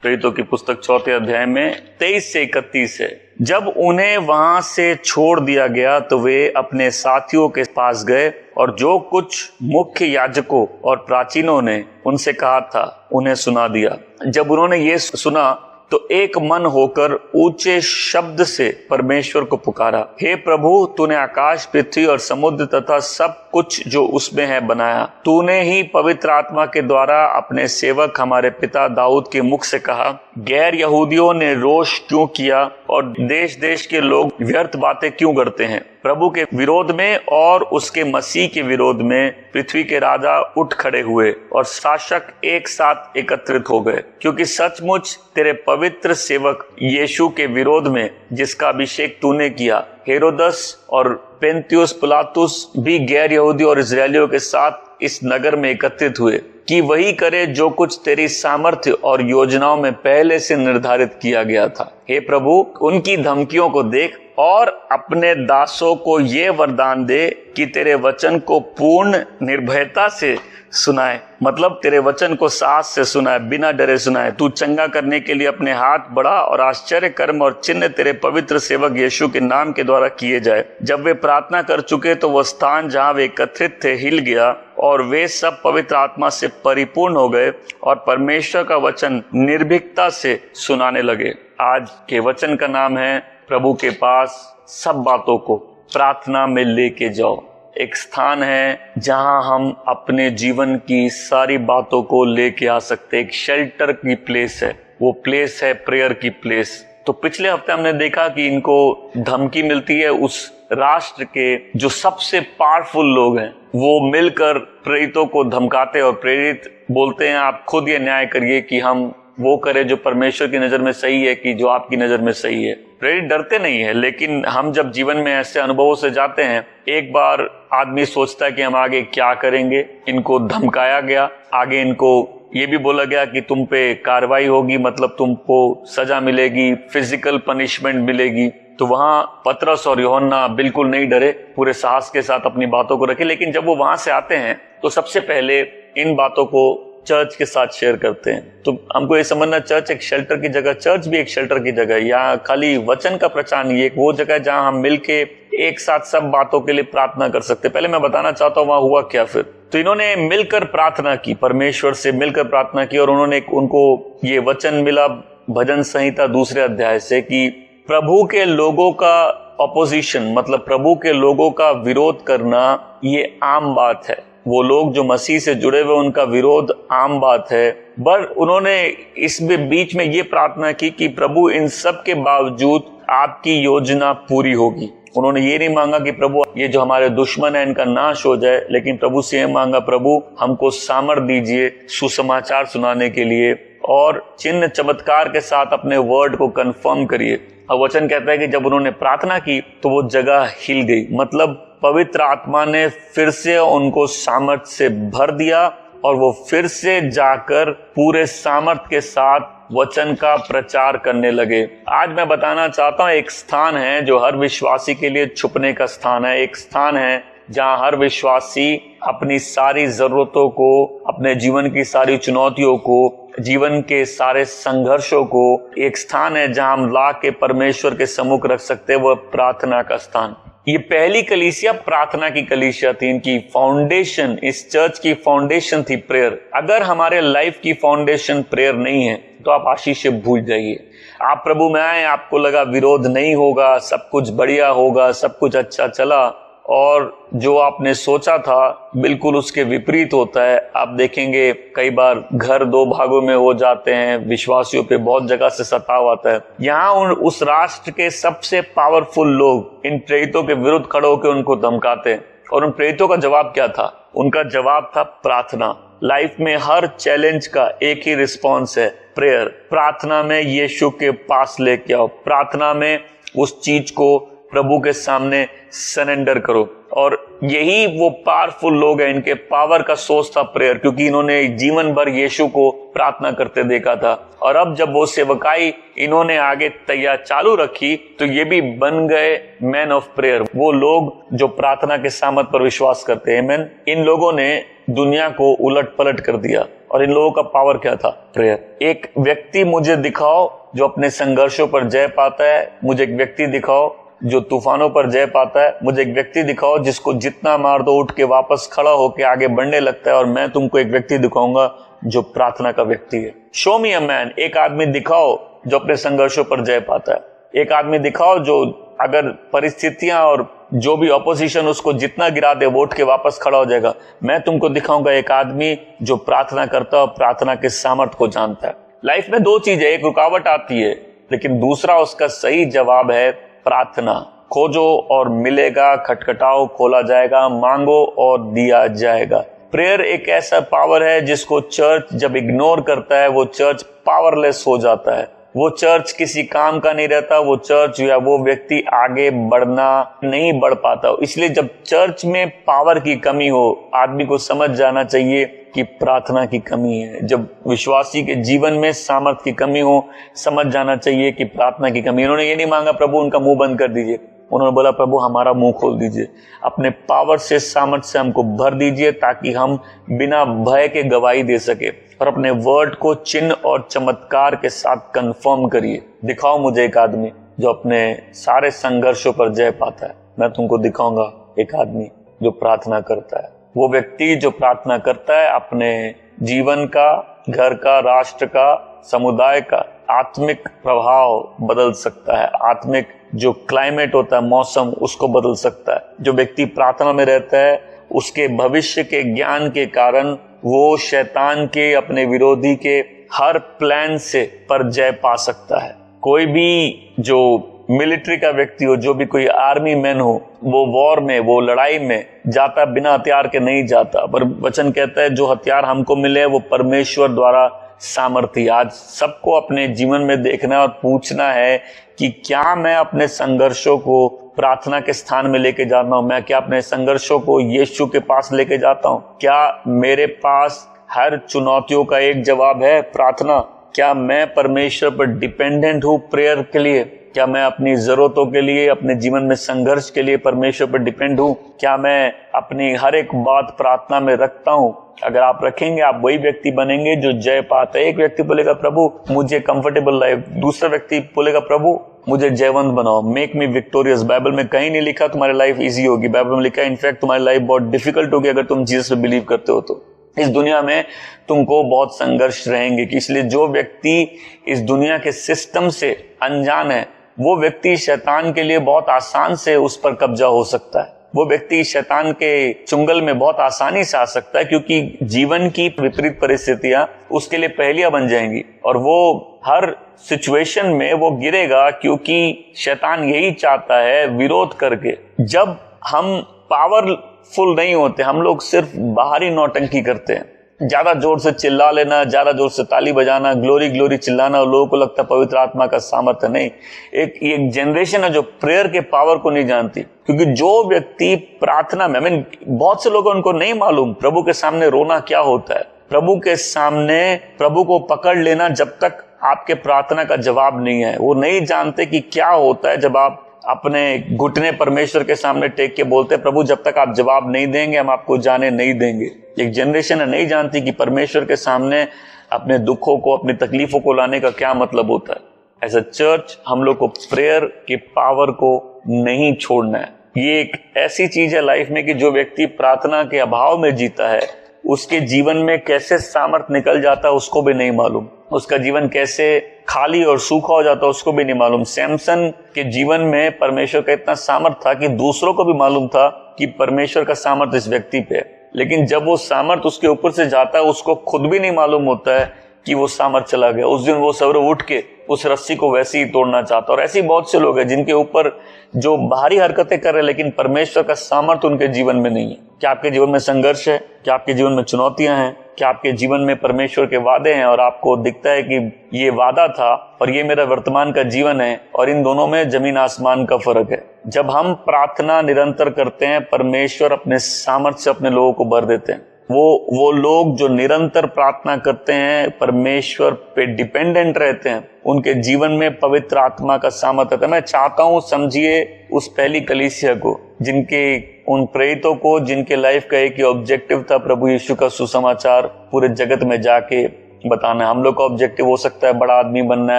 प्रेरितों की पुस्तक 4 अध्याय में 23 से 31 है। जब उन्हें वहां से छोड़ दिया गया तो वे अपने साथियों के पास गए और जो कुछ मुख्य याजकों और प्राचीनों ने उनसे कहा था उन्हें सुना दिया। जब उन्होंने ये सुना तो एक मन होकर ऊंचे शब्द से परमेश्वर को पुकारा, हे प्रभु, तूने आकाश, पृथ्वी और समुद्र तथा सब कुछ जो उसमें है बनाया। तूने ही पवित्र आत्मा के द्वारा अपने सेवक हमारे पिता दाऊद के मुख से कहा, गैर यहूदियों ने रोष क्यों किया और देश देश के लोग व्यर्थ बातें क्यों करते हैं। प्रभु के विरोध में और उसके मसीह के विरोध में पृथ्वी के राजा उठ खड़े हुए और शासक एक साथ एकत्रित हो गए, क्योंकि सचमुच तेरे पवित्र सेवक यीशु के विरोध में जिसका अभिषेक तूने किया, हेरोदस और पेंतियुस पिलातुस भी गैर यहूदी और इजरायलियों के साथ इस नगर में एकत्रित हुए कि वही करे जो कुछ तेरी सामर्थ्य और योजनाओं में पहले से निर्धारित किया गया था। हे प्रभु, उनकी धमकियों को देख और अपने दासों को ये वरदान दे कि तेरे वचन को पूर्ण निर्भयता से सुनाए, मतलब तेरे वचन को साहस से सुनाए, बिना डरे सुनाए। तू चंगा करने के लिए अपने हाथ बढ़ा और आश्चर्य कर्म और चिन्ह तेरे पवित्र सेवक यीशु के नाम के द्वारा किए जाए। जब वे प्रार्थना कर चुके तो वह स्थान जहां वे एकत्रित थे हिल गया और वे सब पवित्र आत्मा से परिपूर्ण हो गए और परमेश्वर का वचन निर्भीकता से सुनाने लगे। आज के वचन का नाम है, प्रभु के पास सब बातों को प्रार्थना में लेके जाओ। एक स्थान है जहां हम अपने जीवन की सारी बातों को लेके आ सकते। एक शेल्टर की प्लेस है, वो प्लेस है प्रेयर की प्लेस। तो पिछले हफ्ते हमने देखा कि इनको धमकी मिलती है, उस राष्ट्र के जो सबसे पावरफुल लोग हैं वो मिलकर प्रेरितों को धमकाते और प्रेरित बोलते हैं, आप खुद ये न्याय करिए कि हम वो करें जो परमेश्वर की नजर में सही है कि जो आपकी नजर में सही है। प्रेरित डरते नहीं है, लेकिन हम जब जीवन में ऐसे अनुभवों से जाते हैं, एक बार आदमी सोचता है कि हम आगे क्या करेंगे। इनको धमकाया गया, आगे इनको ये भी बोला गया कि तुम पे कार्रवाई होगी, मतलब तुमको सजा मिलेगी, फिजिकल पनिशमेंट मिलेगी। तो वहां पतरस और यूहन्ना बिल्कुल नहीं डरे, पूरे साहस के साथ अपनी बातों को रखे। लेकिन जब वो वहां से आते हैं तो सबसे पहले इन बातों को चर्च के साथ शेयर करते हैं। तो हमको ये समझना, चर्च एक शेल्टर की जगह, चर्च भी एक शेल्टर की जगह है। यहाँ खाली वचन का प्रचार नहीं है, एक वो जगह जहाँ हम मिलके एक साथ सब बातों के लिए प्रार्थना कर सकते। पहले मैं बताना चाहता हूँ वहां हुआ क्या फिर। तो इन्होंने मिलकर प्रार्थना की, परमेश्वर से मिलकर प्रार्थना की और उन्होंने उनको ये वचन मिला भजन संहिता 2 अध्याय से कि प्रभु के लोगों का ऑपोजिशन, मतलब प्रभु के लोगों का विरोध करना ये आम बात है। वो लोग जो मसीह से जुड़े हुए उनका विरोध आम बात है। पर उन्होंने इस बीच में ये प्रार्थना की कि प्रभु इन सब के बावजूद आपकी योजना पूरी होगी। उन्होंने ये नहीं मांगा कि प्रभु ये जो हमारे दुश्मन है इनका नाश हो जाए, लेकिन प्रभु से ये मांगा, प्रभु हमको सामर्थ दीजिए सुसमाचार सुनाने के लिए और चिन्ह चमत्कार के साथ अपने वर्ड को कंफर्म करिए। और वचन कहता है कि जब उन्होंने प्रार्थना की तो वो जगह हिल गई, मतलब पवित्र आत्मा ने फिर से उनको सामर्थ से भर दिया और वो फिर से जाकर पूरे सामर्थ के साथ वचन का प्रचार करने लगे। आज मैं बताना चाहता हूँ, एक स्थान है जो हर विश्वासी के लिए छुपने का स्थान है। एक स्थान है जहाँ हर विश्वासी अपनी सारी जरूरतों को, अपने जीवन की सारी चुनौतियों को, जीवन के सारे संघर्षों को, एक स्थान है जहाँ हम ला के परमेश्वर के सम्मुख रख सकते हैं, वह प्रार्थना का स्थान। ये पहली कलीसिया प्रार्थना की कलीसिया थी। इनकी फाउंडेशन, इस चर्च की फाउंडेशन थी प्रेयर। अगर हमारे लाइफ की फाउंडेशन प्रेयर नहीं है तो आप आशीष से भूल जाइए। आप प्रभु में आए, आपको लगा विरोध नहीं होगा, सब कुछ बढ़िया होगा, सब कुछ अच्छा चला, और जो आपने सोचा था बिल्कुल उसके विपरीत होता है। आप देखेंगे कई बार घर 2 भागों में हो जाते हैं, विश्वासियों पे बहुत जगह से सताव आता है। यहाँ उस राष्ट्र के सबसे पावरफुल लोग इन प्रेरितों के विरुद्ध खड़े होकर उनको धमकाते हैं। और उन प्रेरितों का जवाब क्या था? उनका जवाब था प्रार्थना। लाइफ में हर चैलेंज का एक ही रिस्पॉन्स है, प्रेयर। प्रार्थना में यीशु के पास लेके आओ, प्रार्थना में उस चीज को प्रभु के सामने सरेंडर करो। और यही वो पावरफुल लोग हैं, इनके पावर का सोर्स था प्रेयर, क्योंकि इन्होंने जीवन भर यीशु को प्रार्थना करते देखा था। और अब जब वो सेवकाई इन्होंने आगे तैयार चालू रखी तो ये भी बन गए मैन ऑफ प्रेयर, वो लोग जो प्रार्थना के सामर्थ पर विश्वास करते हैं। आमीन। इन लोगों ने दुनिया को उलट पलट कर दिया। और इन लोगों का पावर क्या था? प्रेयर। एक व्यक्ति मुझे दिखाओ जो अपने संघर्षों पर जय पाता है, मुझे एक व्यक्ति दिखाओ जो तूफानों पर जय पाता है, मुझे एक व्यक्ति दिखाओ जिसको जितना मार दो उठ के वापस खड़ा होके आगे बढ़ने लगता है, और मैं तुमको एक व्यक्ति दिखाऊंगा जो प्रार्थना का व्यक्ति है। शो मी अ मैन, एक आदमी दिखाओ जो अपने संघर्षों पर जय पाता है। एक आदमी दिखाओ जो अगर परिस्थितियां और जो भी ऑपोजिशन उसको जितना गिरा दे वो उठ के वापस खड़ा हो जाएगा। मैं तुमको दिखाऊंगा एक आदमी जो प्रार्थना करता है और प्रार्थना के सामर्थ को जानता है। लाइफ में दो चीज है, एक रुकावट आती है लेकिन दूसरा उसका सही जवाब है प्रार्थना। खोजो और मिलेगा, खटखटाओ खोला जाएगा, मांगो और दिया जाएगा। प्रेयर एक ऐसा पावर है जिसको चर्च जब इग्नोर करता है वो चर्च पावरलेस हो जाता है। वो चर्च किसी काम का नहीं रहता, वो चर्च या वो व्यक्ति आगे बढ़ना नहीं बढ़ पाता। इसलिए जब चर्च में पावर की कमी हो, आदमी को समझ जाना चाहिए कि प्रार्थना की कमी है। जब विश्वासी के जीवन में सामर्थ की कमी हो, समझ जाना चाहिए कि प्रार्थना की कमी। इन्होंने ये नहीं मांगा प्रभु उनका मुंह बंद कर दीजिए, उन्होंने बोला प्रभु हमारा मुंह खोल दीजिए, अपने पावर से सामर्थ से हमको भर दीजिए ताकि हम बिना भय के गवाही दे सके और अपने वर्ड को चिन्ह और चमत्कार के साथ कंफर्म करिए। दिखाओ मुझे एक आदमी जो अपने सारे संघर्षों पर जय पाता है। मैं तुमको दिखाऊंगा एक आदमी जो प्रार्थना करता है। वो व्यक्ति जो प्रार्थना करता है अपने जीवन का, घर का, राष्ट्र का, समुदाय का आत्मिक प्रभाव बदल सकता है। आत्मिक जो क्लाइमेट होता है, मौसम, उसको बदल सकता है। जो व्यक्ति प्रार्थना में रहता है उसके भविष्य के ज्ञान के कारण वो शैतान के, अपने विरोधी के हर प्लान से पर जय पा सकता है। कोई भी जो मिलिट्री का व्यक्ति हो, जो भी कोई आर्मी मैन हो, वो वॉर में, वो लड़ाई में जाता बिना हथियार के नहीं जाता, पर वचन कहता है जो हथियार हमको मिले वो परमेश्वर द्वारा सामर्थ्य। आज सबको अपने जीवन में देखना और पूछना है कि क्या मैं अपने संघर्षों को प्रार्थना के स्थान में लेके जाता हूं? मैं क्या अपने संघर्षों को यीशु के पास लेके जाता हूं? क्या मेरे पास हर चुनौतियों का एक जवाब है? प्रार्थना। क्या मैं परमेश्वर पर डिपेंडेंट हूं प्रेयर के लिए? क्या मैं अपनी जरूरतों के लिए, अपने जीवन में संघर्ष के लिए परमेश्वर पर डिपेंड हूं? क्या मैं अपनी हर एक बात प्रार्थना में रखता हूं? अगर आप रखेंगे आप वही व्यक्ति बनेंगे जो जय पाता है। एक व्यक्ति बोलेगा प्रभु मुझे कंफर्टेबल लाइफ, दूसरा व्यक्ति बोलेगा प्रभु मुझे जयवंत बनाओ, मेक मी विक्टोरियस। बाइबल में कहीं नहीं लिखा तुम्हारी लाइफ इजी होगी, बाइबल में लिखा है इनफैक्ट तुम्हारी लाइफ बहुत डिफिकल्ट होगी अगर तुम जीसस पे बिलीव करते हो तो। इस दुनिया में तुमको बहुत संघर्ष रहेंगे। इसलिए जो व्यक्ति इस दुनिया के सिस्टम से अनजान है वो व्यक्ति शैतान के लिए बहुत आसान से उस पर कब्जा हो सकता है। वो व्यक्ति शैतान के चुंगल में बहुत आसानी से आ सकता है, क्योंकि जीवन की विपरीत परिस्थितियां उसके लिए पहेलियां बन जाएंगी और वो हर सिचुएशन में वो गिरेगा, क्योंकि शैतान यही चाहता है विरोध करके। जब हम पावरफुल नहीं होते, हम लोग सिर्फ बाहरी नौटंकी करते हैं, ज्यादा जोर से चिल्ला लेना, ज्यादा जोर से ताली बजाना, ग्लोरी ग्लोरी चिल्लाना, और लोगों को लगता है पवित्र आत्मा का सामर्थ्य। नहीं, एक जनरेशन है जो प्रेयर के पावर को नहीं जानती। क्योंकि जो व्यक्ति प्रार्थना में, बहुत से लोग उनको नहीं मालूम प्रभु के सामने रोना क्या होता है। प्रभु के सामने प्रभु को पकड़ लेना जब तक आपके प्रार्थना का जवाब नहीं है। वो नहीं जानते कि क्या होता है जब आप अपने घुटने परमेश्वर के सामने टेक के बोलते प्रभु जब तक आप जवाब नहीं देंगे हम आपको जाने नहीं देंगे। एक जनरेशन है नहीं जानती कि परमेश्वर के सामने अपने दुखों को, अपनी तकलीफों को लाने का क्या मतलब होता है। एज अ चर्च हम लोग को प्रेयर के पावर को नहीं छोड़ना है। ये एक ऐसी चीज है लाइफ में कि जो व्यक्ति प्रार्थना के अभाव में जीता है उसके जीवन में कैसे सामर्थ निकल जाता है उसको भी नहीं मालूम। उसका जीवन कैसे खाली और सूखा हो जाता है उसको भी नहीं मालूम। सैमसन के जीवन में परमेश्वर का इतना सामर्थ था कि दूसरों को भी मालूम था कि परमेश्वर का सामर्थ इस व्यक्ति पे है, लेकिन जब वो सामर्थ उसके ऊपर से जाता है उसको खुद भी नहीं मालूम होता है कि वो सामर्थ चला गया। उस दिन वो सवेरे उठ के उस रस्सी को वैसे ही तोड़ना चाहता। और ऐसे बहुत से लोग हैं जिनके ऊपर जो बाहरी हरकतें कर रहे हैं लेकिन परमेश्वर का सामर्थ उनके जीवन में नहीं है। क्या आपके जीवन में संघर्ष है? क्या आपके जीवन में चुनौतियां हैं? कि आपके जीवन में परमेश्वर के वादे हैं और आपको दिखता है कि ये वादा था और ये मेरा वर्तमान का जीवन है, और इन दोनों में जमीन आसमान का फर्क है। जब हम प्रार्थना निरंतर करते हैं, परमेश्वर अपने सामर्थ्य से अपने लोगों को भर देते हैं। वो लोग जो निरंतर प्रार्थना करते हैं, परमेश्वर पे डिपेंडेंट रहते हैं, उनके जीवन में पवित्र आत्मा का सामर्थ्य रहता है। मैं चाहता हूं समझिए उस पहली कलीसिया को, जिनके उन प्रेरितों को, जिनके लाइफ का एक ही ऑब्जेक्टिव था, प्रभु यीशु का सुसमाचार पूरे जगत में जाके बताना। हम लोग का ऑब्जेक्टिव हो सकता है बड़ा आदमी बनना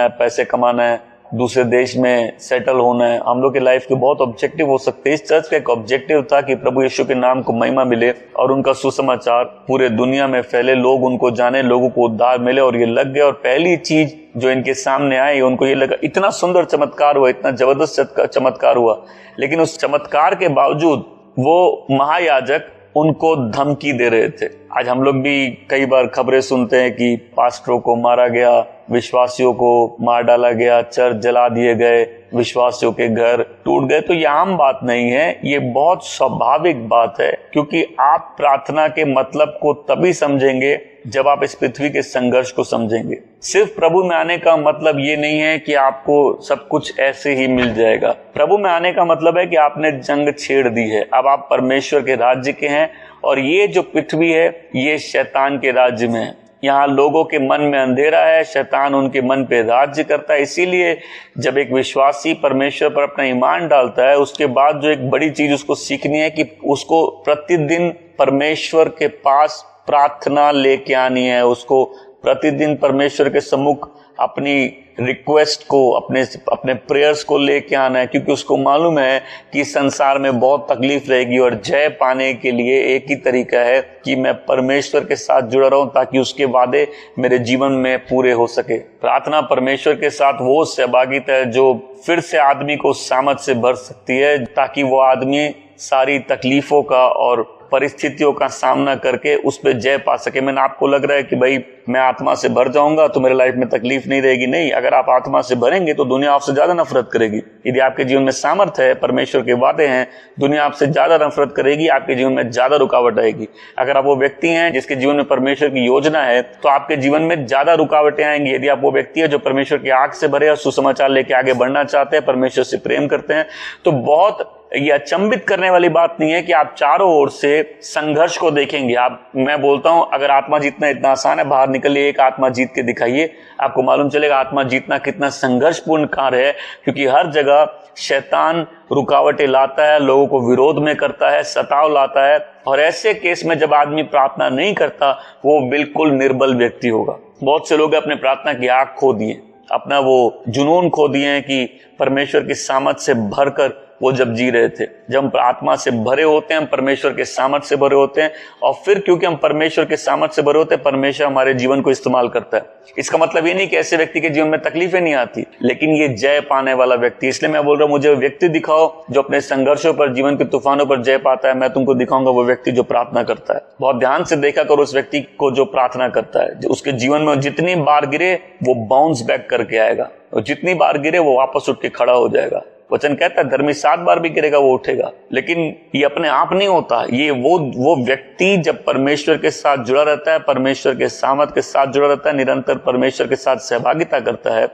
है, पैसे कमाना है, दूसरे देश में सेटल होना है। हम लोग के लाइफ के बहुत ऑब्जेक्टिव हो सकते हैं। इस चर्च का एक ऑब्जेक्टिव था कि प्रभु यीशु के नाम को महिमा मिले और उनका सुसमाचार पूरे दुनिया में फैले, लोग उनको जाने, लोगों को उद्धार मिले। और ये लग गया, और पहली चीज जो इनके सामने आई, उनको ये लगा इतना सुंदर चमत्कार हुआ, इतना जबरदस्त चमत्कार हुआ, लेकिन उस चमत्कार के बावजूद वो महायाजक उनको धमकी दे रहे थे। आज हम लोग भी कई बार खबरें सुनते हैं कि पास्टरों को मारा गया, विश्वासियों को मार डाला गया, चर्च जला दिए गए, विश्वासियों के घर टूट गए। तो ये आम बात नहीं है, ये बहुत स्वाभाविक बात है, क्योंकि आप प्रार्थना के मतलब को तभी समझेंगे जब आप इस पृथ्वी के संघर्ष को समझेंगे। सिर्फ प्रभु में आने का मतलब ये नहीं है कि आपको सब कुछ ऐसे ही मिल जाएगा। प्रभु में आने का मतलब है कि आपने जंग छेड़ दी है, अब आप परमेश्वर के राज्य के हैं, और ये जो पृथ्वी है ये शैतान के राज्य में है। यहाँ लोगों के मन में अंधेरा है, शैतान उनके मन पे राज्य करता है। इसीलिए जब एक विश्वासी परमेश्वर पर अपना ईमान डालता है, उसके बाद जो एक बड़ी चीज उसको सीखनी है कि उसको प्रतिदिन परमेश्वर के पास प्रार्थना लेके आनी है। उसको प्रतिदिन परमेश्वर के सम्मुख अपनी रिक्वेस्ट को, अपने प्रेयर्स को लेके आना है, क्योंकि उसको मालूम है कि संसार में बहुत तकलीफ रहेगी और जय पाने के लिए एक ही तरीका है कि मैं परमेश्वर के साथ जुड़ा रहूं, ताकि उसके वादे मेरे जीवन में पूरे हो सके। प्रार्थना परमेश्वर के साथ वो सहभागिता है जो फिर से आदमी को सामर्थ से भर सकती है, ताकि वो आदमी सारी तकलीफों का और परिस्थितियों का सामना करके उस पर जय पा सके। मैंने आपको लग रहा है कि भाई मैं आत्मा से भर जाऊंगा तो मेरे लाइफ में तकलीफ नहीं रहेगी। नहीं, अगर आप आत्मा से भरेंगे तो दुनिया आपसे ज्यादा नफरत करेगी। यदि आपके जीवन में सामर्थ्य है, परमेश्वर के वादे हैं, दुनिया आपसे ज्यादा नफरत करेगी, आपके जीवन में ज्यादा रुकावट आएगी। अगर आप वो व्यक्ति हैं जिसके जीवन में परमेश्वर की योजना है, तो आपके जीवन में ज्यादा रुकावटें आएंगी। यदि आप वो व्यक्ति है जो परमेश्वर की आग से भरे और सुसमाचार लेके आगे बढ़ना चाहते हैं, परमेश्वर से प्रेम करते हैं, तो बहुत ये अचंभित करने वाली बात नहीं है कि आप चारों ओर से संघर्ष को देखेंगे। मैं बोलता हूं, अगर आत्मा जीतना इतना आसान है, बाहर निकलिए, एक आत्मा जीत के दिखाइए, आपको मालूम चलेगा आत्मा जीतना कितना संघर्षपूर्ण कार्य है। क्योंकि हर जगह शैतान रुकावटें लाता है, लोगों को विरोध में करता है, सताव लाता है, और ऐसे केस में जब आदमी प्रार्थना नहीं करता, वो बिल्कुल निर्बल व्यक्ति होगा। बहुत से लोग अपने प्रार्थना की आग खो दिए, अपना वो जुनून खो दिए हैं कि परमेश्वर की सामर्थ से भरकर वो जब जी रहे थे। जब हम आत्मा से भरे होते हैं, हम परमेश्वर के सामर्थ्य से भरे होते हैं, और फिर क्योंकि हम परमेश्वर के सामर्थ्य से भरे होते हैं, परमेश्वर हमारे जीवन को इस्तेमाल करता है। इसका मतलब ये नहीं कि ऐसे व्यक्ति के जीवन में तकलीफें नहीं आती, लेकिन ये जय पाने वाला व्यक्ति। इसलिए मैं बोल रहा हूँ, मुझे व्यक्ति दिखाओ जो अपने संघर्षों पर, जीवन के तूफानों पर जय पाता है। मैं तुमको दिखाऊंगा वो व्यक्ति जो प्रार्थना करता है। बहुत ध्यान से देखा करो उस व्यक्ति को जो प्रार्थना करता है। उसके जीवन में जितनी बार गिरे वो बाउंस बैक करके आएगा, और जितनी बार गिरे वो वापस उठ के खड़ा हो जाएगा। वचन कहता है धर्मी 7 बार भी गिरेगा वो उठेगा। लेकिन ये अपने आप नहीं होता। ये वो व्यक्ति जब परमेश्वर के साथ जुड़ा रहता है, परमेश्वर के सामर्थ के साथ जुड़ा रहता है, निरंतर परमेश्वर के साथ सहभागिता करता है,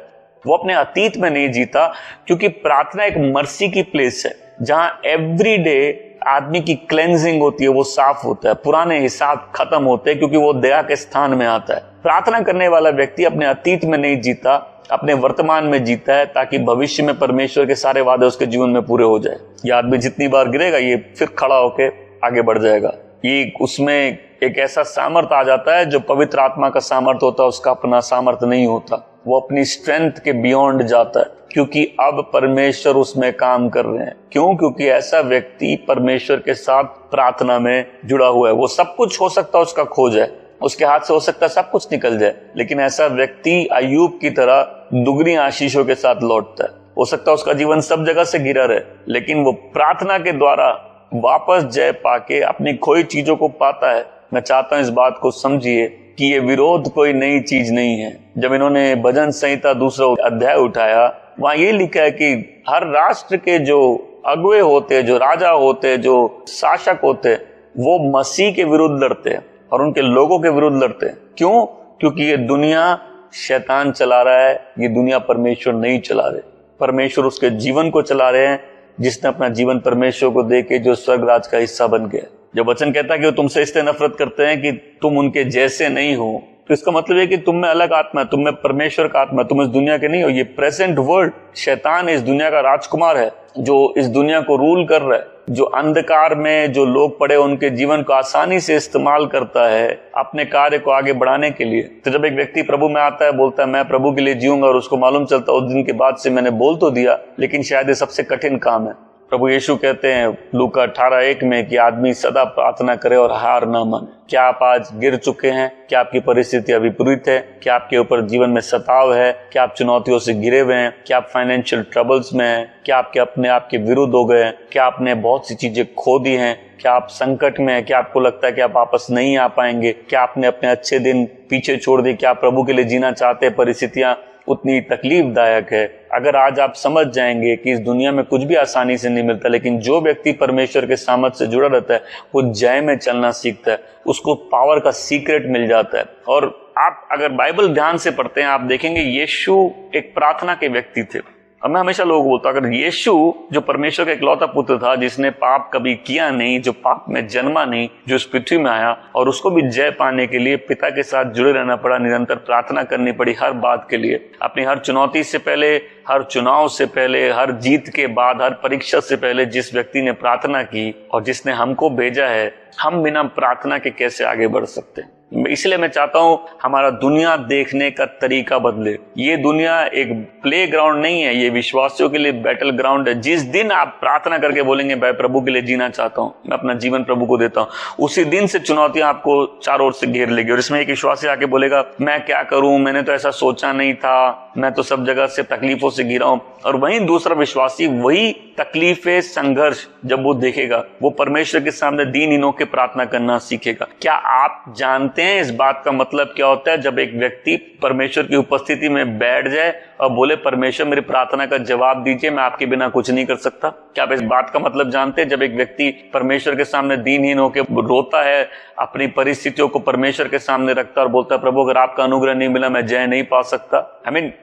वो अपने अतीत में नहीं जीता। क्योंकि प्रार्थना एक मर्सी की प्लेस है, जहां एवरी डे आदमी की क्लेंजिंग होती है, वो साफ होता है, पुराने हिसाब खत्म होते हैं, क्योंकि वो दया के स्थान में आता है। प्रार्थना करने वाला व्यक्ति अपने अतीत में नहीं जीता, अपने वर्तमान में जीता है, ताकि भविष्य में परमेश्वर के सारे वादे उसके जीवन में पूरे हो जाए। ये आदमी जितनी बार गिरेगा, ये फिर खड़ा होके आगे बढ़ जाएगा। ये उसमें एक ऐसा सामर्थ आ जाता है जो पवित्र आत्मा का सामर्थ होता है, उसका अपना सामर्थ नहीं होता। वो अपनी स्ट्रेंथ के बियॉन्ड जाता है, क्योंकि अब परमेश्वर उसमें काम कर रहे हैं। क्यों? क्योंकि ऐसा व्यक्ति परमेश्वर के साथ प्रार्थना में जुड़ा हुआ है। वो सब कुछ हो सकता है उसका खो जाए, उसके हाथ से हो सकता है सब कुछ निकल जाए, लेकिन ऐसा व्यक्ति अय्यूब की तरह दुगनी आशीषों के साथ लौटता है। हो सकता है उसका जीवन सब जगह से घिरा रहे, लेकिन वो प्रार्थना के द्वारा वापस जय पाके अपनी खोई चीजों को पाता है। मैं चाहता हूं इस बात को समझिए कि ये विरोध कोई नई चीज नहीं है। जब इन्होंने भजन संहिता 2 अध्याय उठाया, वहां ये लिखा है कि हर राष्ट्र के जो अगुवे होते, जो राजा होते, जो शासक होते, वो मसीह के विरुद्ध लड़ते हैं। और उनके लोगों के विरुद्ध लड़ते हैं। क्यों? क्योंकि ये दुनिया शैतान चला रहा है, ये दुनिया परमेश्वर नहीं चला रहे। परमेश्वर उसके जीवन को चला रहे हैं, जिसने अपना जीवन परमेश्वर को देके जो स्वर्ग राज का हिस्सा बन गया। जब वचन कहता है कि वो तुमसे इसलिए नफरत करते हैं कि तुम उनके जैसे नहीं हो, तो इसका मतलब है कि तुम में अलग आत्मा है, तुम में परमेश्वर का आत्मा है, तुम इस दुनिया के नहीं हो। ये प्रेजेंट वर्ल्ड, शैतान इस दुनिया का राजकुमार है जो इस दुनिया को रूल कर रहा है, जो अंधकार में जो लोग पड़े उनके जीवन को आसानी से इस्तेमाल करता है अपने कार्य को आगे बढ़ाने के लिए। तो जब एक व्यक्ति प्रभु में आता है, बोलता है मैं प्रभु के लिए जीऊंगा, और उसको मालूम चलता है उस दिन के बाद से मैंने बोल तो दिया, लेकिन शायद ये सबसे कठिन काम है। प्रभु यीशु कहते हैं लूका 18:1 में कि आदमी सदा प्रार्थना करे और हार ना माने। क्या आप आज गिर चुके हैं? क्या आपकी परिस्थितियां विपरीत है? क्या आपके ऊपर जीवन में सताव है? क्या आप चुनौतियों से घिरे हुए हैं? क्या आप फाइनेंशियल ट्रबल्स में हैं? क्या आपके अपने आप के विरुद्ध हो गए हैं? क्या आपने बहुत सी चीजें खो दी हैं? क्या आप संकट में हैं? क्या आपको लगता है कि आप वापस नहीं आ पाएंगे? क्या आपने अपने अच्छे दिन पीछे छोड़ दिए? क्या आप प्रभु के लिए जीना चाहते हैं? परिस्थितियां उतनी तकलीफदायक है। अगर आज आप समझ जाएंगे कि इस दुनिया में कुछ भी आसानी से नहीं मिलता, लेकिन जो व्यक्ति परमेश्वर के सामर्थ्य से जुड़ा रहता है वो जय में चलना सीखता है, उसको पावर का सीक्रेट मिल जाता है। और आप अगर बाइबल ध्यान से पढ़ते हैं, आप देखेंगे यीशु एक प्रार्थना के व्यक्ति थे। और मैं हमेशा लोगों को बोलता हूं, अगर यीशु जो परमेश्वर का इकलौता पुत्र था, जिसने पाप कभी किया नहीं, जो पाप में जन्मा नहीं, जो इस पृथ्वी में आया, और उसको भी जय पाने के लिए पिता के साथ जुड़े रहना पड़ा, निरंतर प्रार्थना करनी पड़ी हर बात के लिए। अपनी हर चुनौती से पहले, हर चुनाव से पहले, हर जीत के बाद, हर परीक्षा से पहले जिस व्यक्ति ने प्रार्थना की और जिसने हमको भेजा है, हम बिना प्रार्थना के कैसे आगे बढ़ सकते हैं? इसलिए मैं चाहता हूं हमारा दुनिया देखने का तरीका बदले। ये दुनिया एक प्ले ग्राउंड नहीं है, ये विश्वासियों के लिए बैटल ग्राउंड है। जिस दिन आप प्रार्थना करके बोलेंगे मैं प्रभु के लिए जीना चाहता हूं, मैं अपना जीवन प्रभु को देता हूं, उसी दिन से चुनौतियां आपको चारों ओर से घेर लेगी। और इसमें एक विश्वासी आके बोलेगा मैं क्या करूं, मैंने तो ऐसा सोचा नहीं था, मैं तो सब जगह से तकलीफों से घिरा हूं। और वहीं दूसरा विश्वासी वही तकलीफें, संघर्ष जब वो देखेगा, वो परमेश्वर के सामने दीनहीन होकर प्रार्थना करना सीखेगा। क्या आप जानते हैं इस बात का मतलब क्या होता है? जब एक व्यक्ति परमेश्वर की उपस्थिति में बैठ जाए और बोले परमेश्वर मेरी प्रार्थना का जवाब दीजिए, मैं आपके बिना कुछ नहीं कर सकता। क्या आप इस बात का मतलब जानते हैं? जब एक व्यक्ति परमेश्वर के सामने दीनहीन होकर रोता है, अपनी परिस्थितियों को परमेश्वर के सामने रखता है और बोलता है प्रभु अगर आपका अनुग्रह नहीं मिला मैं जय नहीं पा सकता।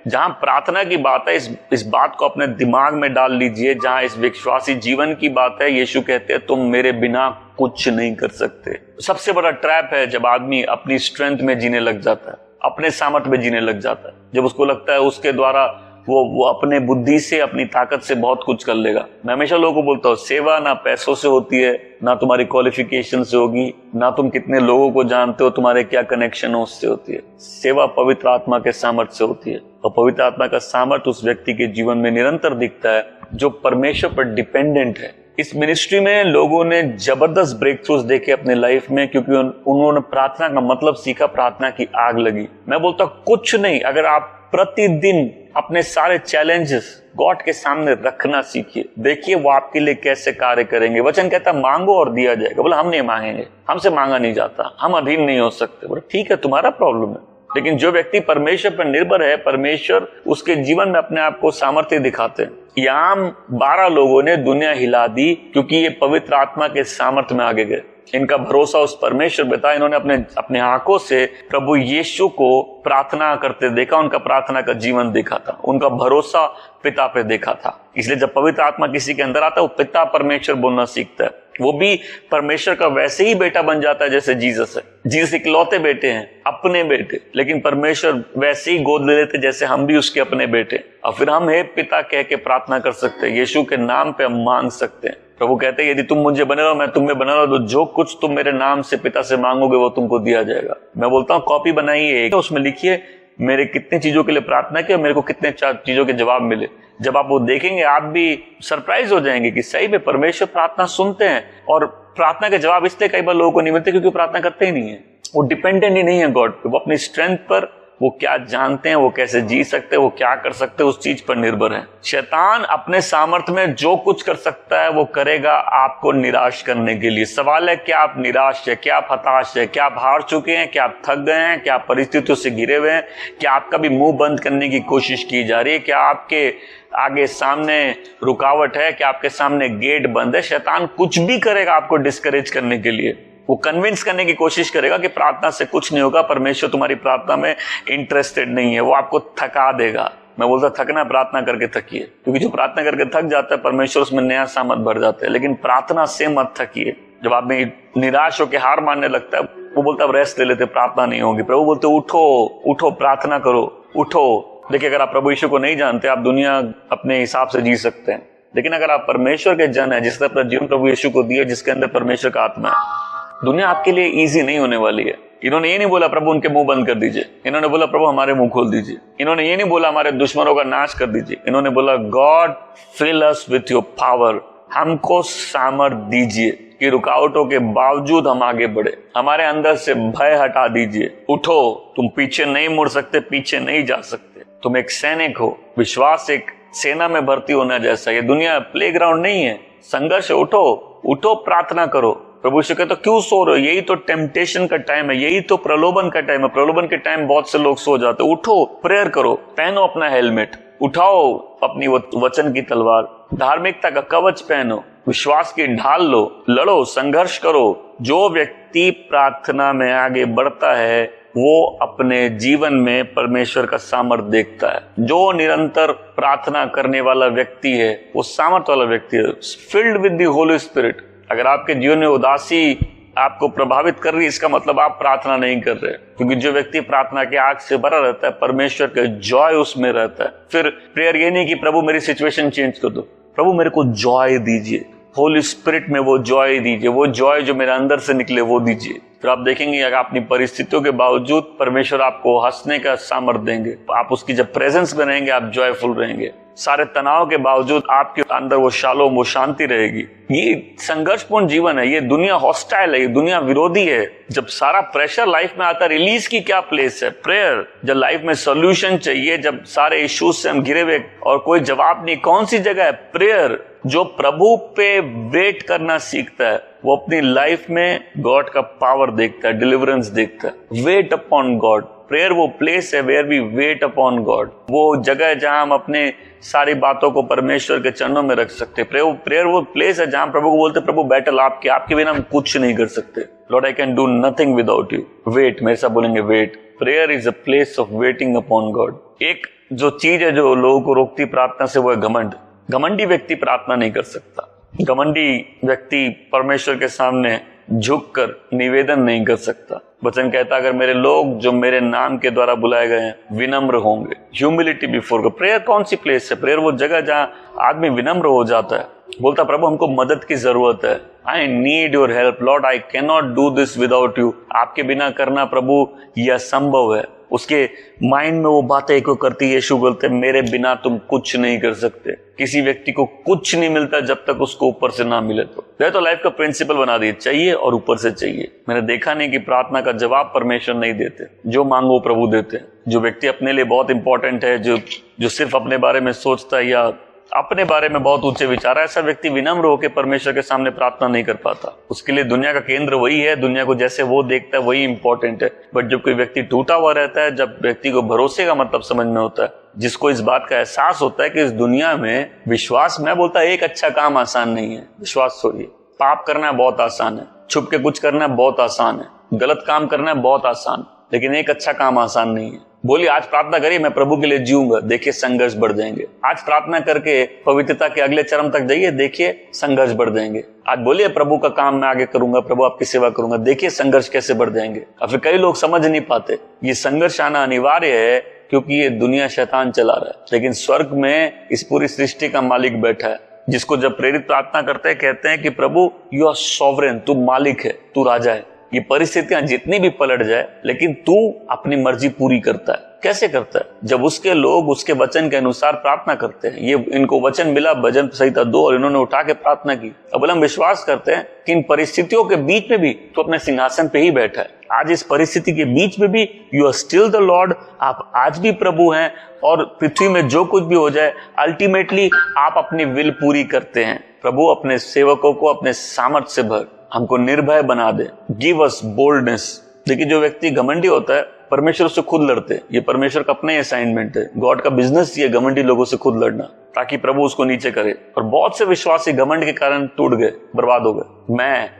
जहां प्रार्थना की बात है, इस बात को अपने दिमाग में डाल लीजिए। जहां इस विश्वासी जीवन की बात है, यीशु कहते हैं तुम मेरे बिना कुछ नहीं कर सकते। सबसे बड़ा ट्रैप है जब आदमी अपनी स्ट्रेंथ में जीने लग जाता है, अपने सामर्थ्य में जीने लग जाता है, जब उसको लगता है उसके द्वारा वो अपने बुद्धि से, अपनी ताकत से बहुत कुछ कर लेगा। मैं हमेशा लोगों को बोलता हूँ सेवा ना पैसों से होती है, ना तुम्हारी क्वालिफिकेशन से होगी, ना तुम कितने लोगों को जानते हो, तुम्हारे क्या कनेक्शन हो उससे होती है। सेवा पवित्र आत्मा के सामर्थ्य से होती है, और पवित्र आत्मा का सामर्थ्य उस व्यक्ति के जीवन में निरंतर दिखता है जो परमेश्वर पर डिपेंडेंट है। इस मिनिस्ट्री में लोगों ने जबरदस्त ब्रेक थ्रूज देखे अपने लाइफ में, क्योंकि उन्होंने प्रार्थना का मतलब सीखा, प्रार्थना की आग लगी। मैं बोलता हूं कुछ नहीं, अगर आप प्रतिदिन अपने सारे चैलेंजेस गॉड के सामने रखना सीखिए, देखिए वो आपके लिए कैसे कार्य करेंगे। वचन कहता मांगो और दिया जाएगा। बोला हम नहीं मांगेंगे, हमसे मांगा नहीं जाता, हम अधीन नहीं हो सकते। बोला ठीक है तुम्हारा प्रॉब्लम है, लेकिन जो व्यक्ति परमेश्वर पर निर्भर है, परमेश्वर उसके जीवन में अपने आप को सामर्थ्य दिखाते हैं। यहाँ 12 लोगों ने दुनिया हिला दी क्योंकि ये पवित्र आत्मा के सामर्थ्य में आगे गए। इनका भरोसा उस परमेश्वर पे था। इन्होंने अपने आंखों से प्रभु यीशु को प्रार्थना करते देखा, उनका प्रार्थना का जीवन देखा था, उनका भरोसा पिता पे देखा था। इसलिए जब पवित्र आत्मा किसी के अंदर आता है, वो पिता परमेश्वर बोलना सीखता है। वो भी परमेश्वर का वैसे ही बेटा बन जाता है जैसे जीसस है। जीसस इकलौते बेटे हैं, अपने बेटे, लेकिन परमेश्वर वैसे ही गोद ले लेते जैसे हम भी उसके अपने बेटे। और फिर हम हे पिता कह के प्रार्थना कर सकते हैं, यीशु के नाम पे हम मांग सकते हैं। प्रभु कहते हैं यदि तुम मुझे बने रहो, मैं तुम में बना रहो, तो जो कुछ तुम मेरे नाम से पिता से मांगोगे वो तुमको दिया जाएगा। मैं बोलता हूँ कॉपी बनाइए, उसमें लिखिए मेरे कितने चीजों के लिए प्रार्थना की और मेरे को कितने चीजों के जवाब मिले। जब आप वो देखेंगे आप भी सरप्राइज हो जाएंगे कि सही में परमेश्वर प्रार्थना सुनते हैं। और प्रार्थना के जवाब इसलिए कई बार लोगों को नहीं मिलते क्योंकि प्रार्थना करते ही नहीं है, वो डिपेंडेंट ही नहीं है गॉड पे। वो अपनी स्ट्रेंथ पर, वो क्या जानते हैं, वो कैसे जी सकते हैं, वो क्या कर सकते हैं, उस चीज पर निर्भर है। शैतान अपने सामर्थ्य में जो कुछ कर सकता है वो करेगा आपको निराश करने के लिए। सवाल है क्या आप निराश है, क्या आप हताश है, क्या आप हार चुके हैं, क्या आप थक गए हैं, क्या आप परिस्थितियों से घिरे हुए हैं, क्या आपका भी मुंह बंद करने की कोशिश की जा रही है, क्या आपके आगे सामने रुकावट है, क्या आपके सामने गेट बंद है। शैतान कुछ भी करेगा आपको डिस्करेज करने के लिए, वो कन्विंस करने की कोशिश करेगा कि प्रार्थना से कुछ नहीं होगा, परमेश्वर तुम्हारी प्रार्थना में इंटरेस्टेड नहीं है, वो आपको थका देगा। मैं बोलता थकना प्रार्थना करके थकिए, क्योंकि जो प्रार्थना करके थक जाता है परमेश्वर उसमें नया सामर्थ भर जाता है। लेकिन प्रार्थना से मत थकिए। जब आप में निराश होकर हार मानने लगता है, वो बोलता है रेस्ट ले लेते, प्रार्थना नहीं होगी। प्रभु बोलते उठो उठो, प्रार्थना करो, उठो। देखिए, अगर आप प्रभु यीशु को नहीं जानते, आप दुनिया अपने हिसाब से जी सकते हैं, लेकिन अगर आप परमेश्वर के जन है, जिसने अपना जीवन प्रभु यीशु को दिया, जिसके अंदर परमेश्वर का आत्मा है, दुनिया आपके लिए इजी नहीं होने वाली है। इन्होंने ये नहीं बोला प्रभु उनके मुंह बंद कर दीजिए, इन्होंने बोला प्रभु हमारे मुंह खोल दीजिए। इन्होंने ये नहीं बोला हमारे दुश्मनों का नाश कर दीजिए, इन्होंने बोला God fill us with your power, हमको सामर्थ दीजिए कि रुकावटों के बावजूद हम आगे बढ़े। हमारे अंदर से भय हटा दीजिए। उठो, तुम पीछे नहीं मुड़ सकते, पीछे नहीं जा सकते। तुम एक सैनिक हो। विश्वास एक सेना में भर्ती होना जैसा। ये दुनिया प्लेग्राउंड नहीं है, संघर्ष है। उठो उठो, प्रार्थना करो। प्रभु यीशु कहते तो क्यों सो रहे हो? यही तो टेम्पटेशन का टाइम है, यही तो प्रलोभन का टाइम है। प्रलोभन के टाइम बहुत से लोग सो जाते। उठो, प्रेयर करो, पहनो अपना हेलमेट, उठाओ अपनी वचन की तलवार, धार्मिकता का कवच पहनो, विश्वास की ढाल लो, लड़ो, संघर्ष करो। जो व्यक्ति प्रार्थना में आगे बढ़ता है वो अपने जीवन में परमेश्वर का सामर्थ्य देखता है। जो निरंतर प्रार्थना करने वाला व्यक्ति है वो सामर्थ्य वाला व्यक्ति है, filled with the Holi spirit. अगर आपके जीवन में उदासी आपको प्रभावित कर रही है, इसका मतलब आप प्रार्थना नहीं कर रहे, क्योंकि जो व्यक्ति प्रार्थना के आग से भरा रहता है, परमेश्वर का जॉय उसमें रहता है। फिर प्रेयर ये नहीं कि प्रभु मेरी सिचुएशन चेंज कर दो, प्रभु मेरे को जॉय दीजिए, होली स्पिरिट में वो जॉय दीजिए, वो जॉय जो मेरे अंदर से निकले वो दीजिए। फिर आप देखेंगे अगर अपनी परिस्थितियों के बावजूद परमेश्वर आपको हंसने का सामर्थ्य देंगे। आप उसकी जब प्रेजेंस में रहेंगे आप जॉयफुल रहेंगे। सारे तनाव के बावजूद आपके अंदर वो शालोम, वो शांति रहेगी। ये संघर्षपूर्ण जीवन है, ये दुनिया हॉस्टाइल है, ये दुनिया विरोधी है। जब सारा प्रेशर लाइफ में आता है, रिलीज की क्या प्लेस है? प्रेयर। जब लाइफ में सोल्यूशन चाहिए, जब सारे इश्यूज से हम घिरे हुए और कोई जवाब नहीं, कौन सी जगह है? प्रेयर। जो प्रभु पे वेट करना सीखता है वो अपनी लाइफ में गॉड का पावर देखता है, डिलीवरेंस देखता है। Wait upon God. प्रेयर वो प्लेस है where we wait upon God. वो जगह है जहां हम अपने सारी बातों को परमेश्वर के चरणों में रख सकते। प्रेयर वो प्लेस है जहां प्रभु को बोलते प्रभु बैटल आपके बिना हम कुछ नहीं कर सकते। Lord I can do nothing without you. Wait, मेरे साथ बोलेंगे wait. Prayer is a place of waiting upon God. एक जो चीज है जो लोगों को रोकती प्रार्थना से वो है घमंड। घमंडी व्यक्ति प्रार्थना नहीं कर सकता। घमंडी व्यक्ति परमेश्वर के सामने झुककर निवेदन नहीं कर सकता। वचन कहता अगर मेरे लोग जो मेरे नाम के द्वारा बुलाए गए हैं विनम्र होंगे। Humility before God. प्रेयर कौन सी प्लेस है? प्रेयर वो जगह जहां आदमी विनम्र हो जाता है, बोलता प्रभु हमको मदद की जरूरत है। I need your help Lord, I can not do this without you. आपके बिना करना प्रभु यह असंभव है। उसके माइंड में वो बातें एको करती। यीशु बोलते मेरे बिना तुम कुछ नहीं कर सकते। किसी व्यक्ति को कुछ नहीं मिलता जब तक उसको ऊपर से ना मिले। तो लाइफ का प्रिंसिपल बना दिए, चाहिए और ऊपर से चाहिए। मैंने देखा नहीं कि प्रार्थना का जवाब परमेश्वर नहीं देते, जो मांगो प्रभु देते हैं। जो व्यक्ति अपने लिए बहुत इंपॉर्टेंट है, जो सिर्फ अपने बारे में सोचता है या अपने बारे में बहुत ऊंचे विचार है, ऐसा व्यक्ति विनम्र होकर परमेश्वर के सामने प्रार्थना नहीं कर पाता। उसके लिए दुनिया का केंद्र वही है, दुनिया को जैसे वो देखता है वही इंपॉर्टेंट है। बट जब कोई व्यक्ति टूटा हुआ रहता है, जब व्यक्ति को भरोसे का मतलब समझ में होता है, जिसको इस बात का एहसास होता है कि इस दुनिया में विश्वास, मैं बोलता एक अच्छा काम आसान नहीं है। विश्वास छोड़िए, पाप करना बहुत आसान है, छुप के कुछ करना बहुत आसान है, गलत काम करना बहुत आसान, लेकिन एक अच्छा काम आसान नहीं है। बोलिए आज प्रार्थना करिए मैं प्रभु के लिए जीऊंगा, देखिए संघर्ष बढ़ जाएंगे। आज प्रार्थना करके पवित्रता के अगले चरम तक जाइए, देखिए संघर्ष बढ़ जाएंगे। आज बोलिए प्रभु का काम मैं आगे करूंगा, प्रभु आपकी सेवा करूंगा, देखिए संघर्ष कैसे बढ़ जाएंगे। और फिर कई लोग समझ नहीं पाते ये संघर्ष आना अनिवार्य है क्योंकि ये दुनिया शैतान चला रहा है, लेकिन स्वर्ग में इस पूरी सृष्टि का मालिक बैठा है, जिसको जब प्रेरित प्रार्थना करते हैं कहते हैं कि प्रभु यू आर सॉवरेन, तू मालिक है, तू राजा है। ये परिस्थितियां जितनी भी पलट जाए लेकिन तू अपनी मर्जी पूरी करता है। कैसे करता है? जब उसके लोग उसके वचन के अनुसार प्रार्थना करते हैं। ये इनको वचन मिला भजन संहिता 2 और इन्होंने उठा के प्रार्थना की। अब हम विश्वास करते हैं कि इन परिस्थितियों के बीच में भी तो अपने सिंहासन पे ही बैठा है। आज इस परिस्थिति के बीच में भी you are still the Lord, आप आज भी प्रभु हैं। और पृथ्वी में जो कुछ भी हो जाए अल्टीमेटली आप अपनी विल पूरी करते हैं। प्रभु अपने सेवकों को अपने सामर्थ्य से भर, हमको निर्भय बना दे, गिव अस बोल्डनेस। देखिए जो व्यक्ति घमंडी होता है परमेश्वर से खुद लड़ते। ये परमेश्वर का अपना ही असाइनमेंट है। गॉड का बिजनेस ये घमंडी लोगों से खुद लड़ना, ताकि प्रभु उसको नीचे करे। और बहुत से विश्वासी घमंड के कारण टूट गए, बर्बाद हो गए।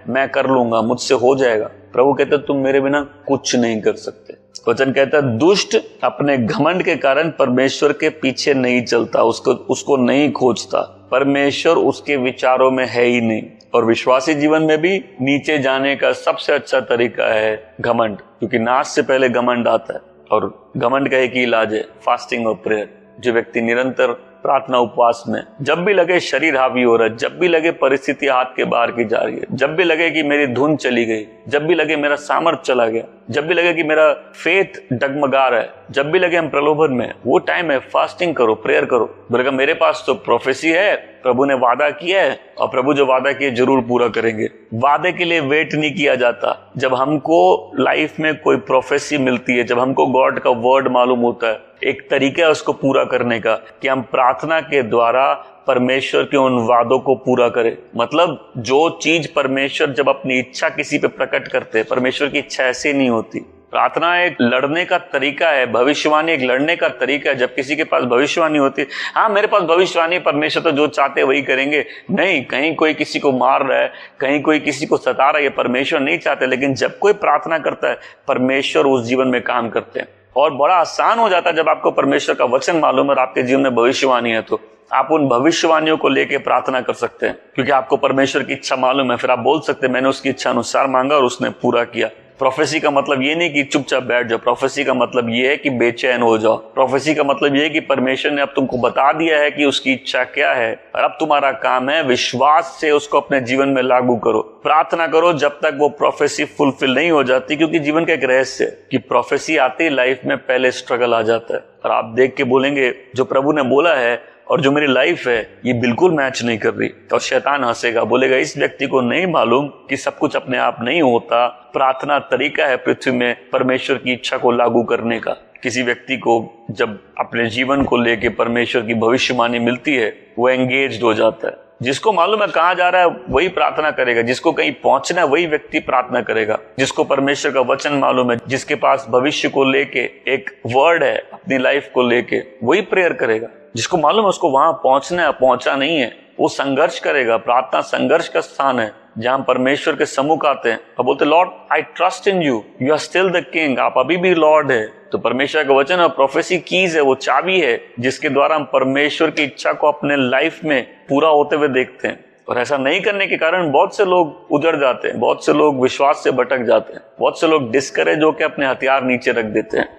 मैं कर लूंगा, मुझसे हो जाएगा। प्रभु कहते तुम मेरे बिना कुछ नहीं कर सकते। वचन कहता है दुष्ट अपने घमंड के कारण परमेश्वर के पीछे नहीं चलता, उसको नहीं खोजता। परमेश्वर उसके विचारों में है ही नहीं। और विश्वासी जीवन में भी नीचे जाने का सबसे अच्छा तरीका है घमंड, क्योंकि नाश से पहले घमंड आता है। और घमंड का एक ही इलाज है फास्टिंग और प्रेयर। जो व्यक्ति निरंतर प्रार्थना उपवास में, जब भी लगे शरीर हावी हो रहा है, जब भी लगे परिस्थिति हाथ के बाहर की जा रही है, जब भी लगे कि मेरी धुन चली गई, जब भी लगे मेरा सामर्थ चला गया, जब भी लगे कि मेरा फेथ डगमगा रहा है, जब भी लगे हम प्रलोभन में, वो टाइम है फास्टिंग करो, प्रेयर करो। बोलेगा मेरे पास तो प्रोफेसी है, प्रभु ने वादा किया है और प्रभु जो वादा किया जरूर पूरा करेंगे। वादे के लिए वेट नहीं किया जाता। जब हमको लाइफ में कोई प्रोफेसी मिलती है, जब हमको गॉड का वर्ड मालूम होता है, एक तरीका है उसको पूरा करने का कि हम प्रार्थना के द्वारा परमेश्वर के उन वादों को पूरा करें। मतलब जो चीज परमेश्वर जब अपनी इच्छा किसी पे प्रकट करते हैं, परमेश्वर की इच्छा ऐसे नहीं होती। प्रार्थना एक लड़ने का तरीका है, भविष्यवाणी एक लड़ने का तरीका है। जब किसी के पास भविष्यवाणी होती है, हाँ मेरे पास भविष्यवाणी, परमेश्वर तो जो चाहते वही करेंगे, नहीं कहीं कोई किसी को मार रहा है, कहीं कोई किसी को सता रहा है, ये परमेश्वर नहीं चाहते। लेकिन जब कोई प्रार्थना करता है, परमेश्वर उस जीवन में काम करते हैं। और बड़ा आसान हो जाता है जब आपको परमेश्वर का वचन मालूम है और आपके जीवन में भविष्यवाणी है, तो आप उन भविष्यवाणियों को लेके प्रार्थना कर सकते हैं, क्योंकि आपको परमेश्वर की इच्छा मालूम है। फिर आप बोल सकते हैं मैंने उसकी इच्छा अनुसार मांगा और उसने पूरा किया। प्रोफेसी का मतलब ये नहीं कि चुपचाप बैठ जाओ। प्रोफेसी का मतलब ये है कि बेचैन हो जाओ। प्रोफेसी का मतलब ये है कि परमेश्वर ने अब तुमको बता दिया है कि उसकी इच्छा क्या है, और अब तुम्हारा काम है विश्वास से उसको अपने जीवन में लागू करो। प्रार्थना करो जब तक वो प्रोफेसी फुलफिल नहीं हो जाती, क्योंकि जीवन का एक रहस्य है कि प्रोफेसी आते ही लाइफ में पहले स्ट्रगल आ जाता है। और आप देख के बोलेंगे जो प्रभु ने बोला है और जो मेरी लाइफ है ये बिल्कुल मैच नहीं कर रही। और शैतान हंसेगा, बोलेगा इस व्यक्ति को नहीं मालूम कि सब कुछ अपने आप नहीं होता। प्रार्थना तरीका है पृथ्वी में परमेश्वर की इच्छा को लागू करने का। किसी व्यक्ति को जब अपने जीवन को लेके परमेश्वर की भविष्यवाणी मिलती है, वो एंगेज्ड हो जाता है। जिसको मालूम है कहाँ जा रहा है वही प्रार्थना करेगा, जिसको कहीं पहुंचना है वही व्यक्ति प्रार्थना करेगा। जिसको परमेश्वर का वचन मालूम है, जिसके पास भविष्य को लेके एक वर्ड है अपनी लाइफ को लेके, वही प्रेयर करेगा। जिसको मालूम है उसको वहां पहुंचना है, पहुंचा नहीं है, वो संघर्ष करेगा। प्रार्थना संघर्ष का स्थान है जहां परमेश्वर के सम्मुख आते हैं और बोलते Lord I trust in you, you are still the king, आप अभी भी लॉर्ड है। तो परमेश्वर का वचन और प्रोफेसी कीज है, वो चाबी है जिसके द्वारा हम परमेश्वर की इच्छा को अपने लाइफ में पूरा होते हुए देखते हैं। और ऐसा नहीं करने के कारण बहुत से लोग उजड़ जाते हैं, बहुत से लोग विश्वास से भटक जाते हैं, बहुत से लोग डिस्करेज होकर अपने हथियार नीचे रख देते हैं।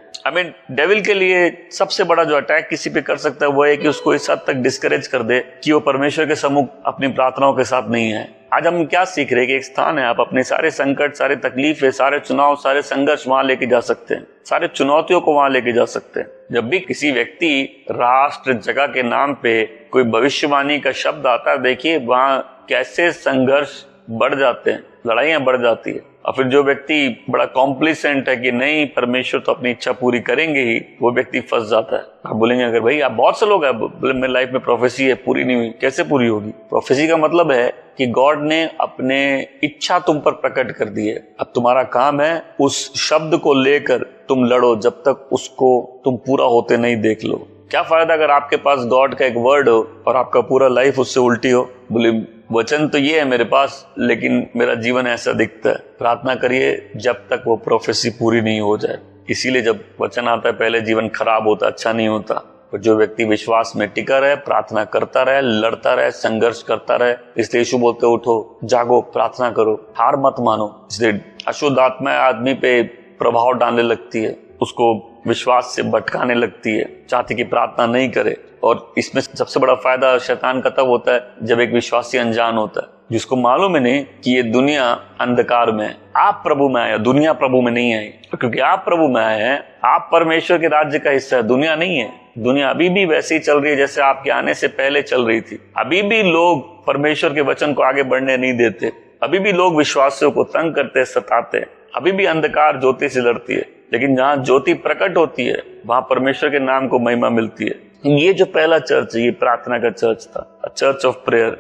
डेविल के लिए सबसे बड़ा जो अटैक किसी पे कर सकता है वो है कि उसको इस हद तक डिस्करेज कर दे कि वो परमेश्वर के सम्मुख अपनी प्रार्थनाओं के साथ नहीं है। आज हम क्या सीख रहे हैं कि एक स्थान है, आप अपने सारे संकट, सारे तकलीफें, सारे चुनाव, सारे संघर्ष वहां लेके जा सकते हैं, सारे चुनौतियों को वहां लेके जा सकते हैं। जब भी किसी व्यक्ति, राष्ट्र, जगह के नाम पे कोई भविष्यवाणी का शब्द आता है, देखिए वहां कैसे संघर्ष बढ़ जाते हैं, लड़ाइयां बढ़ जाती है। और फिर जो व्यक्ति बड़ा कॉम्प्लिसेंट है कि नहीं परमेश्वर तो अपनी इच्छा पूरी करेंगे ही, वो व्यक्ति फंस जाता है। आप बोलेंगे अगर भाई आप बहुत से लोग हैं मेरी लाइफ में प्रोफेसी है पूरी नहीं हुई, कैसे पूरी होगी? प्रोफेसी का मतलब है कि गॉड ने अपने इच्छा तुम पर प्रकट कर दी है। अब तुम्हारा काम है उस शब्द को लेकर तुम लड़ो जब तक उसको तुम पूरा होते नहीं देख लो। क्या फायदा अगर आपके पास गॉड का एक वर्ड हो और आपका पूरा लाइफ उससे उल्टी हो? बोले वचन तो ये है मेरे पास, लेकिन मेरा जीवन ऐसा दिखता है। प्रार्थना करिए जब तक वो प्रोफेसी पूरी नहीं हो जाए। इसीलिए जब वचन आता है पहले जीवन खराब होता, अच्छा नहीं होता। तो जो व्यक्ति विश्वास में टिका रहे, प्रार्थना करता रहे, लड़ता रहे, संघर्ष करता रहे, इसलिए यीशु बोलते उठो, जागो, प्रार्थना करो, हार मत मानो। इसलिए अशुद्ध आत्मा आदमी पे प्रभाव डालने लगती है, उसको विश्वास से भटकाने लगती है, चाहती कि प्रार्थना नहीं करे। और इसमें सबसे बड़ा फायदा शैतान का तब होता है जब एक विश्वासी अनजान होता है, जिसको मालूम है नहीं कि ये दुनिया अंधकार में है, आप प्रभु में आए, दुनिया प्रभु में नहीं आई। क्योंकि आप प्रभु में आए हैं, आप परमेश्वर के राज्य का हिस्सा है, दुनिया नहीं है। दुनिया अभी भी वैसे ही चल रही है जैसे आपके आने से पहले चल रही थी। अभी भी लोग परमेश्वर के वचन को आगे बढ़ने नहीं देते, अभी भी लोग विश्वासियों को तंग करते, सताते, अभी भी अंधकार ज्योति से लड़ती है। लेकिन जहाँ ज्योति प्रकट होती है वहां परमेश्वर के नाम को महिमा मिलती है। ये जो पहला चर्च है, ये प्रार्थना का चर्च था, चर्च ऑफ प्रेयर।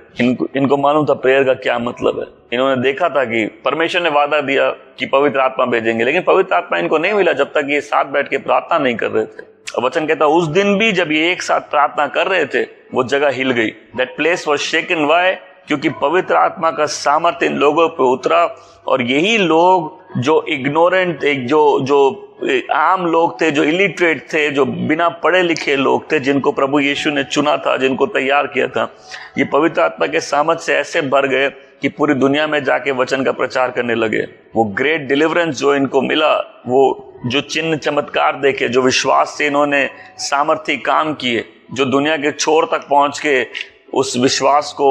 इनको मालूम था प्रेयर का क्या मतलब है। इन्होंने देखा था कि परमेश्वर ने वादा दिया कि पवित्र आत्मा भेजेंगे, लेकिन पवित्र आत्मा इनको नहीं मिला जब तक ये साथ बैठ के प्रार्थना नहीं कर रहे थे। और वचन कहता उस दिन भी जब ये एक साथ प्रार्थना कर रहे थे, वो जगह हिल गई। That place was shaken. Why? क्योंकि पवित्र आत्मा का सामर्थ्य इन लोगों पे उतरा। और यही लोग जो इग्नोरेंट, जो आम लोग थे, जो इलिटरेट थे, जो बिना पढ़े लिखे लोग थे, जिनको प्रभु यीशु ने चुना था, जिनको तैयार किया था, ये पवित्र आत्मा के सामर्थ्य से ऐसे भर गए कि पूरी दुनिया में जाके वचन का प्रचार करने लगे। वो ग्रेट डिलीवरेंस जो इनको मिला, वो जो चिन्ह चमत्कार देखे, जो विश्वास से इन्होंने सामर्थ्य काम किए, जो दुनिया के छोर तक पहुंच के उस विश्वास को,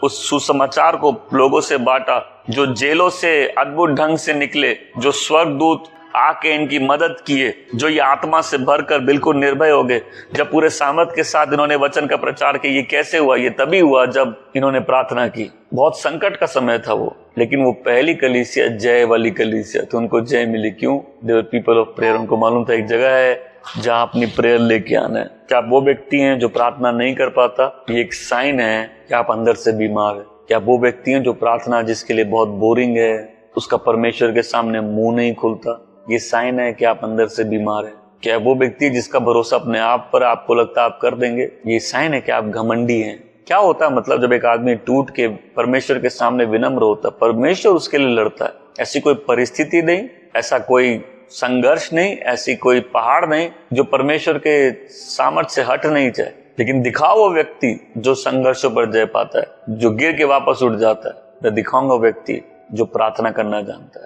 उस सुसमाचार को लोगों से बांटा, जो जेलों से अद्भुत ढंग से निकले, जो स्वर्गदूत आके इनकी मदद किए, जो ये आत्मा से भरकर बिल्कुल निर्भय हो गए जब पूरे सामर्थ के साथ इन्होंने वचन का प्रचार किया। ये कैसे हुआ? ये तभी हुआ जब इन्होंने प्रार्थना की। बहुत संकट का समय था वो, लेकिन वो पहली कलीसिया जय वाली कलीसिया, तो उनको जय मिली। क्यों? दे वर पीपल ऑफ प्रेयर। उनको मालूम था एक जगह है जहां अपनी प्रेयर लेके आना है। क्या आप वो व्यक्ति हैं जो प्रार्थना नहीं कर पाता? ये एक साइन है कि आप अंदर से बीमार है। क्या वो व्यक्ति हैं जो प्रार्थना जिसके लिए बहुत बोरिंग है, उसका परमेश्वर के सामने मुंह नहीं खुलता? ये साइन है कि आप अंदर से बीमार है। क्या वो व्यक्ति जिसका भरोसा अपने आप पर, आपको लगता है आप कर देंगे? ये साइन है कि आप घमंडी हैं। क्या होता है मतलब जब एक आदमी टूट के परमेश्वर के सामने विनम्र होता है, परमेश्वर उसके लिए लड़ता है। ऐसी कोई परिस्थिति नहीं, ऐसा कोई संघर्ष नहीं, ऐसी कोई पहाड़ नहीं जो परमेश्वर के सामर्थ्य से हट नहीं जाए। लेकिन दिखाओ वो व्यक्ति जो संघर्षों पर जय पाता है, जो गिर के वापस उठ जाता है। मैं दिखाऊंगा व्यक्ति जो प्रार्थना करना जानता है।